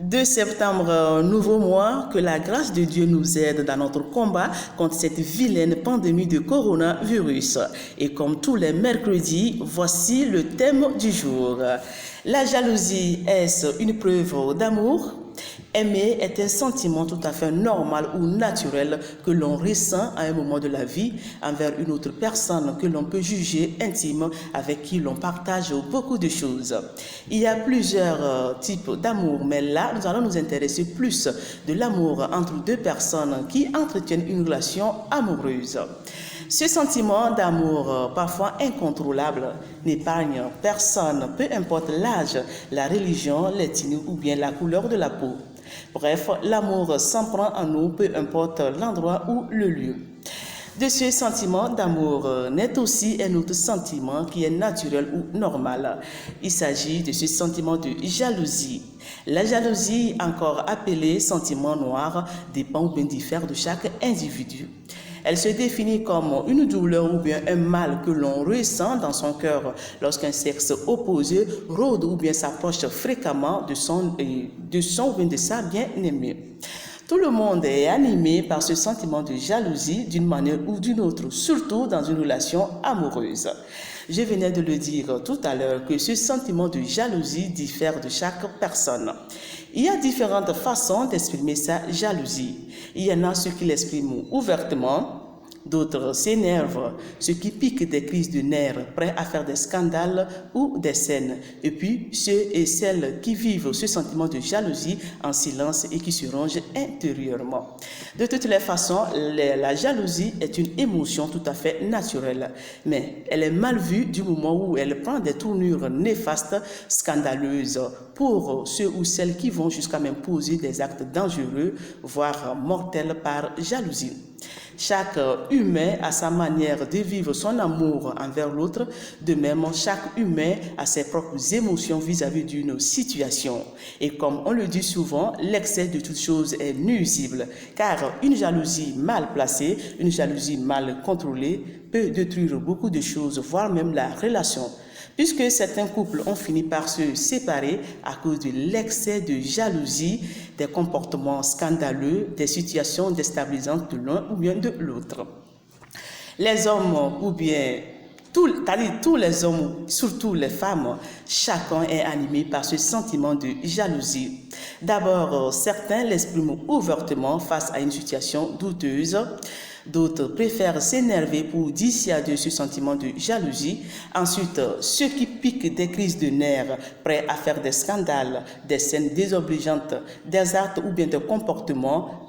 2 septembre, nouveau mois, que la grâce de Dieu nous aide dans notre combat contre cette vilaine pandémie de coronavirus. Et comme tous les mercredis, voici le thème du jour. La jalousie, est-ce une preuve d'amour? Aimer est un sentiment tout à fait normal ou naturel que l'on ressent à un moment de la vie envers une autre personne que l'on peut juger intime, avec qui l'on partage beaucoup de choses. Il y a plusieurs types d'amour, mais là, nous allons nous intéresser plus de l'amour entre deux personnes qui entretiennent une relation amoureuse. Ce sentiment d'amour, parfois incontrôlable, n'épargne personne, peu importe l'âge, la religion, l'ethnie ou bien la couleur de la peau. Bref, l'amour s'en prend en nous, peu importe l'endroit ou le lieu. De ce sentiment d'amour naît aussi un autre sentiment qui est naturel ou normal. Il s'agit de ce sentiment de jalousie. La jalousie, encore appelée sentiment noir, dépend ou bien diffère de chaque individu. Elle se définit comme une douleur ou bien un mal que l'on ressent dans son cœur lorsqu'un sexe opposé rôde ou bien s'approche fréquemment de son ou bien de sa bien-aimée. Tout le monde est animé par ce sentiment de jalousie d'une manière ou d'une autre, surtout dans une relation amoureuse. Je venais de le dire tout à l'heure que ce sentiment de jalousie diffère de chaque personne. Il y a différentes façons d'exprimer sa jalousie. Il y en a ceux qui l'expriment ouvertement, d'autres s'énervent, ceux qui piquent des crises de nerfs, prêts à faire des scandales ou des scènes. Et puis ceux et celles qui vivent ce sentiment de jalousie en silence et qui se rongent intérieurement. De toutes les façons, la jalousie est une émotion tout à fait naturelle, mais elle est mal vue du moment où elle prend des tournures néfastes, scandaleuses, pour ceux ou celles qui vont jusqu'à même poser des actes dangereux, voire mortels par jalousie. Chaque humain a sa manière de vivre son amour envers l'autre. De même, chaque humain a ses propres émotions vis-à-vis d'une situation. Et comme on le dit souvent, l'excès de toute chose est nuisible, car une jalousie mal placée, une jalousie mal contrôlée peut détruire beaucoup de choses, voire même la relation. Puisque certains couples ont fini par se séparer à cause de l'excès de jalousie, des comportements scandaleux, des situations déstabilisantes de l'un ou bien de l'autre. Les hommes ou bien tous les hommes, surtout les femmes, chacun est animé par ce sentiment de jalousie. D'abord, certains l'expriment ouvertement face à une situation douteuse. D'autres préfèrent s'énerver pour dissuader ce sentiment de jalousie. Ensuite, ceux qui piquent des crises de nerfs, prêts à faire des scandales, des scènes désobligeantes, des actes ou bien des comportements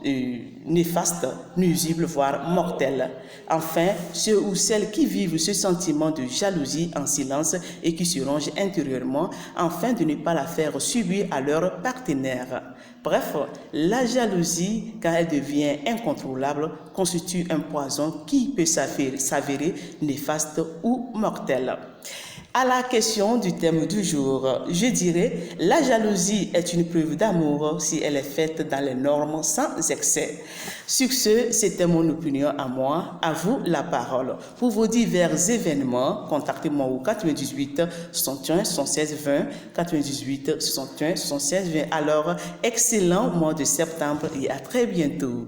néfastes, nuisibles, voire mortels. Enfin, ceux ou celles qui vivent ce sentiment de jalousie en silence et qui se rongent intérieurement afin de ne pas la faire subir à leur partenaire. Bref, la jalousie, quand elle devient incontrôlable, constitue un poison qui peut s'avérer néfaste ou mortel. À la question du thème du jour, je dirais la jalousie est une preuve d'amour si elle est faite dans les normes sans excès. Sur ce, c'était mon opinion à moi. À vous la parole. Pour vos divers événements, contactez-moi au 98 61 76 20 98 61 76 20. Alors, excellent mois de septembre et à très bientôt.